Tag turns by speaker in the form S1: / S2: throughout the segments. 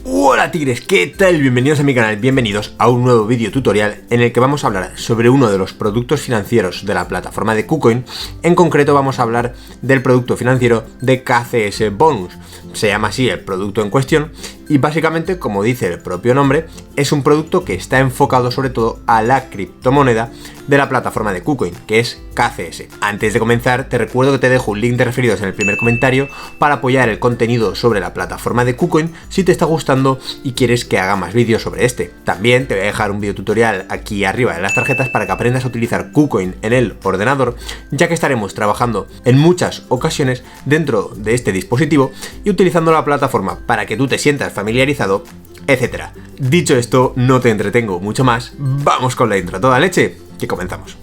S1: Hola tigres, ¿qué tal? Bienvenidos a mi canal, bienvenidos a un nuevo vídeo tutorial en el que vamos a hablar sobre uno de los productos financieros de la plataforma de KuCoin. En concreto vamos a hablar del producto financiero de KCS Bonus. Se llama así el producto en cuestión y básicamente, como dice el propio nombre, es un producto que está enfocado sobre todo a la criptomoneda de la plataforma de KuCoin, que es KCS. Antes de comenzar, te recuerdo que te dejo un link de referidos en el primer comentario para apoyar el contenido sobre la plataforma de KuCoin si te está gustando y quieres que haga más vídeos sobre este. También te voy a dejar un video tutorial aquí arriba en las tarjetas para que aprendas a utilizar KuCoin en el ordenador, ya que estaremos trabajando en muchas ocasiones dentro de este dispositivo y utilizando la plataforma para que tú te sientas familiarizado, etcétera. Dicho esto, no te entretengo mucho más, vamos con la intro a toda leche, que comenzamos.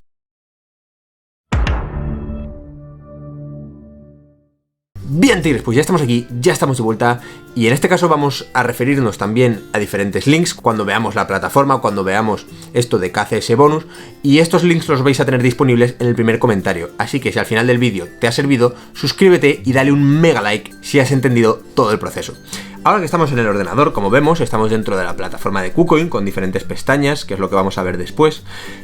S1: Bien tigres, pues ya estamos aquí, ya estamos de vuelta y en este caso vamos a referirnos también a diferentes links cuando veamos la plataforma, cuando veamos esto de KCS Bonus, y estos links los vais a tener disponibles en el primer comentario, así que si al final del vídeo te ha servido, suscríbete y dale un mega like si has entendido todo el proceso. Ahora que estamos en el ordenador, como vemos, estamos dentro de la plataforma de KuCoin con diferentes pestañas, que es lo que vamos a ver después.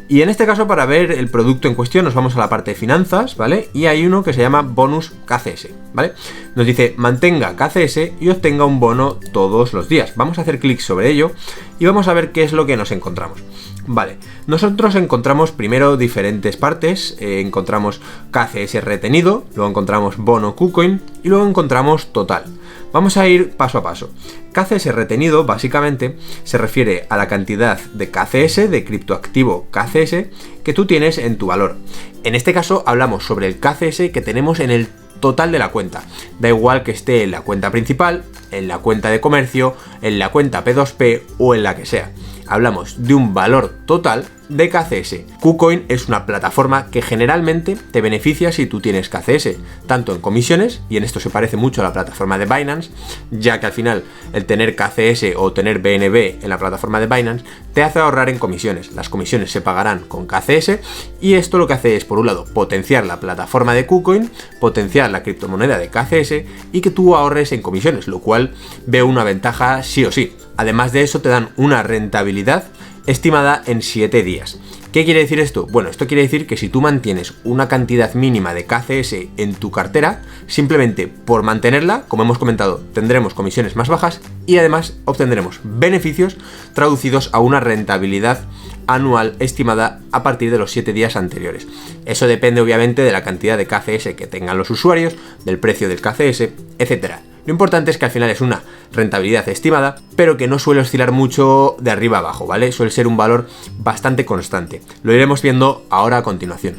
S1: Y en este caso, para ver el producto en cuestión, nos vamos a la parte de finanzas, ¿vale? Y hay uno que se llama Bonus KCS, ¿vale? Nos dice, mantenga KCS y obtenga un bono todos los días. Vamos a hacer clic sobre ello y vamos a ver qué es lo que nos encontramos. Vale, nosotros encontramos primero diferentes partes, encontramos KCS retenido, luego encontramos bono KuCoin y luego encontramos total. Vamos a ir paso a paso. KCS retenido básicamente se refiere a la cantidad de KCS, de criptoactivo KCS, que tú tienes en tu valor. En este caso hablamos sobre el KCS que tenemos en el total de la cuenta. Da igual que esté en la cuenta principal, en la cuenta de comercio, en la cuenta P2P o en la que sea. Hablamos de un valor total de KCS. KuCoin es una plataforma que generalmente te beneficia si tú tienes KCS, tanto en comisiones, y en esto se parece mucho a la plataforma de Binance, ya que al final el tener KCS o tener BNB en la plataforma de Binance te hace ahorrar en comisiones. Las comisiones se pagarán con KCS y esto lo que hace es, por un lado, potenciar la plataforma de KuCoin, potenciar la criptomoneda de KCS y que tú ahorres en comisiones, lo cual veo una ventaja sí o sí. Además de eso, te dan una rentabilidad estimada en 7 días. ¿Qué quiere decir esto? Bueno, esto quiere decir que si tú mantienes una cantidad mínima de KCS en tu cartera, simplemente por mantenerla, como hemos comentado, tendremos comisiones más bajas y además obtendremos beneficios traducidos a una rentabilidad anual estimada a partir de los 7 días anteriores. Eso depende obviamente de la cantidad de KCS que tengan los usuarios, del precio del KCS, etcétera. Lo importante es que al final es una rentabilidad estimada, pero que no suele oscilar mucho de arriba a abajo, ¿vale? Suele ser un valor bastante constante. Lo iremos viendo ahora a continuación.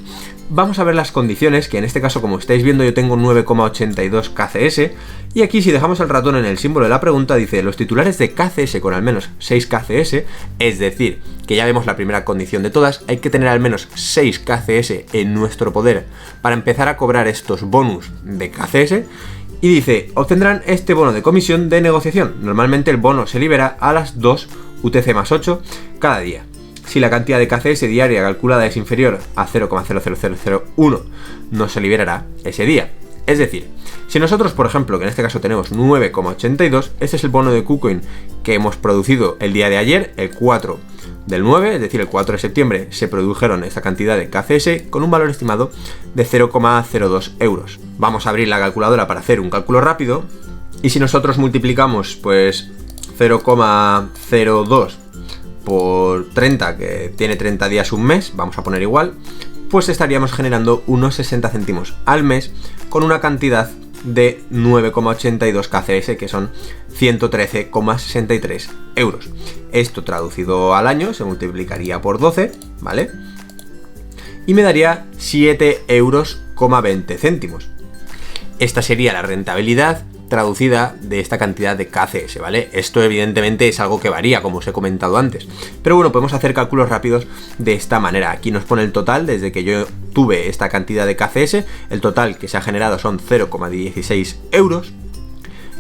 S1: Vamos a ver las condiciones, que en este caso, como estáis viendo, yo tengo 9,82 KCS, y aquí si dejamos el ratón en el símbolo de la pregunta, dice, los titulares de KCS con al menos 6 KCS, es decir, que ya vemos la primera condición de todas, hay que tener al menos 6 KCS en nuestro poder para empezar a cobrar estos bonus de KCS. Y dice, obtendrán este bono de comisión de negociación. Normalmente el bono se libera a las 2 UTC más 8 cada día. Si la cantidad de KCS diaria calculada es inferior a 0,00001, no se liberará ese día. Es decir, si nosotros, por ejemplo, que en este caso tenemos 9,82, este es el bono de KuCoin que hemos producido el día de ayer, el 4 del 9, es decir, el 4 de septiembre se produjeron esta cantidad de KCS con un valor estimado de 0,02 euros. Vamos a abrir la calculadora para hacer un cálculo rápido y si nosotros multiplicamos pues 0,02 por 30, que tiene 30 días un mes, vamos a poner igual, pues estaríamos generando unos 60 céntimos al mes con una cantidad de 9,82 KCS, que son 113,63 euros. Esto traducido al año se multiplicaría por 12, ¿vale? Y me daría 7,20 euros. Esta sería la rentabilidad traducida de esta cantidad de KCS, ¿vale? Esto evidentemente es algo que varía, como os he comentado antes, pero bueno, podemos hacer cálculos rápidos de esta manera. Aquí nos pone el total desde que yo tuve esta cantidad de KCS, el total que se ha generado son 0,16 euros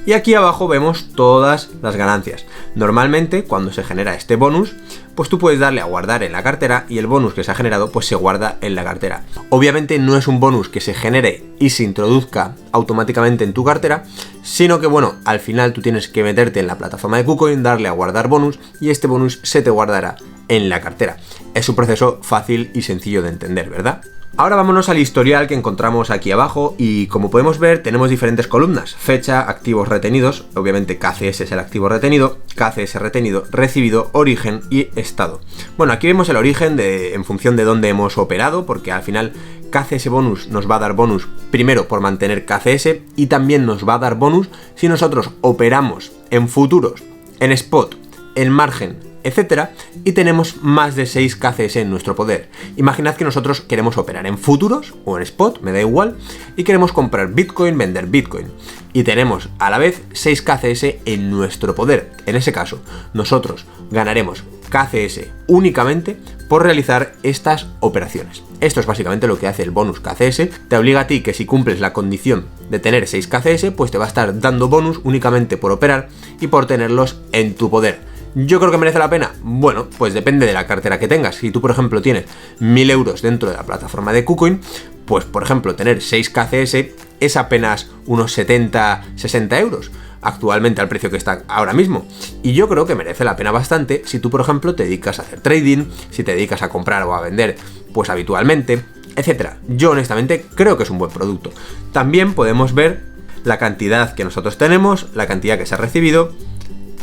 S1: Y aquí abajo vemos todas las ganancias. Normalmente cuando se genera este bonus, pues tú puedes darle a guardar en la cartera y el bonus que se ha generado pues se guarda en la cartera. Obviamente no es un bonus que se genere y se introduzca automáticamente en tu cartera, sino que bueno, al final tú tienes que meterte en la plataforma de KuCoin, darle a guardar bonus y este bonus se te guardará en la cartera. Es un proceso fácil y sencillo de entender, ¿verdad? Ahora vámonos al historial que encontramos aquí abajo y como podemos ver tenemos diferentes columnas: fecha, activos retenidos, obviamente KCS es el activo retenido, KCS retenido, recibido, origen y estado. Bueno, aquí vemos el origen en función de dónde hemos operado, porque al final KCS bonus nos va a dar bonus primero por mantener KCS y también nos va a dar bonus si nosotros operamos en futuros, en spot, en margen, etcétera, y tenemos más de 6 KCS en nuestro poder. Imaginad que nosotros queremos operar en futuros o en spot, me da igual, y queremos comprar Bitcoin, vender Bitcoin, y tenemos a la vez 6 KCS en nuestro poder. En ese caso, nosotros ganaremos KCS únicamente por realizar estas operaciones. Esto es básicamente lo que hace el bonus KCS. Te obliga a ti que si cumples la condición de tener 6 KCS, pues te va a estar dando bonus únicamente por operar y por tenerlos en tu poder. ¿Yo creo que merece la pena? Bueno, pues depende de la cartera que tengas. Si tú, por ejemplo, tienes 1000 euros dentro de la plataforma de KuCoin, pues, por ejemplo, tener 6 KCS es apenas unos 70-60 euros, actualmente al precio que está ahora mismo. Y yo creo que merece la pena bastante si tú, por ejemplo, te dedicas a hacer trading, si te dedicas a comprar o a vender, pues habitualmente, etcétera. Yo, honestamente, creo que es un buen producto. También podemos ver la cantidad que nosotros tenemos, la cantidad que se ha recibido,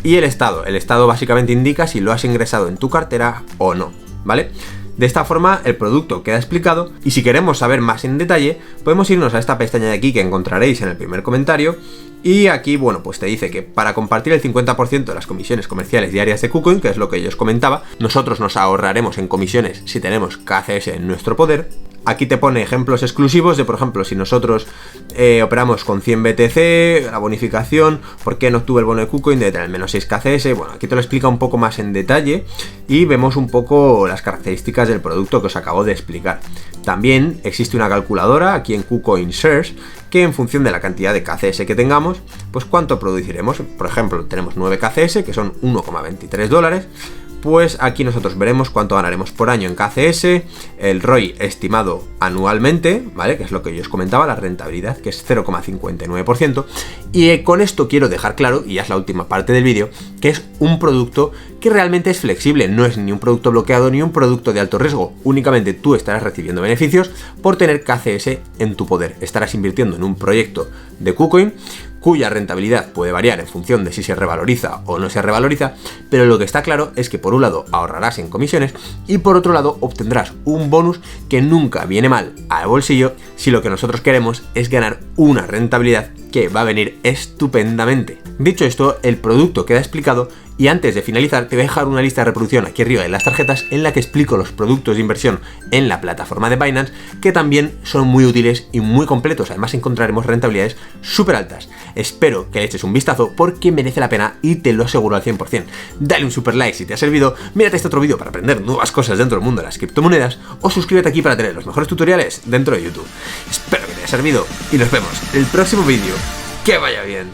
S1: y el estado. El estado básicamente indica si lo has ingresado en tu cartera o no, ¿vale? De esta forma el producto queda explicado y si queremos saber más en detalle podemos irnos a esta pestaña de aquí que encontraréis en el primer comentario y aquí, bueno, pues te dice que para compartir el 50% de las comisiones comerciales diarias de KuCoin, que es lo que yo os comentaba, nosotros nos ahorraremos en comisiones si tenemos KCS en nuestro poder. Aquí te pone ejemplos exclusivos de, por ejemplo, si nosotros operamos con 100 BTC, la bonificación, ¿por qué no obtuve el bono de KuCoin de tener menos 6 KCS? Bueno, aquí te lo explica un poco más en detalle y vemos un poco las características del producto que os acabo de explicar. También existe una calculadora aquí en KuCoin Shares que en función de la cantidad de KCS que tengamos, pues cuánto produciremos. Por ejemplo, tenemos 9 KCS que son 1,23 dólares. Pues aquí nosotros veremos cuánto ganaremos por año en KCS, el ROI estimado anualmente, ¿vale? Que es lo que yo os comentaba, la rentabilidad, que es 0,59%. Y con esto quiero dejar claro, y ya es la última parte del vídeo, que es un producto que realmente es flexible, no es ni un producto bloqueado ni un producto de alto riesgo, únicamente tú estarás recibiendo beneficios por tener KCS en tu poder. Estarás invirtiendo en un proyecto de KuCoin, cuya rentabilidad puede variar en función de si se revaloriza o no se revaloriza, pero lo que está claro es que por un lado ahorrarás en comisiones y por otro lado obtendrás un bonus que nunca viene mal al bolsillo si lo que nosotros queremos es ganar una rentabilidad que va a venir estupendamente. Dicho esto, el producto queda explicado y antes de finalizar te voy a dejar una lista de reproducción aquí arriba en las tarjetas en la que explico los productos de inversión en la plataforma de Binance que también son muy útiles y muy completos. Además encontraremos rentabilidades súper altas. Espero que le eches un vistazo porque merece la pena y te lo aseguro al 100%. Dale un super like si te ha servido, mírate este otro vídeo para aprender nuevas cosas dentro del mundo de las criptomonedas o suscríbete aquí para tener los mejores tutoriales dentro de YouTube. Espero que te haya servido y nos vemos en el próximo vídeo. ¡Que vaya bien!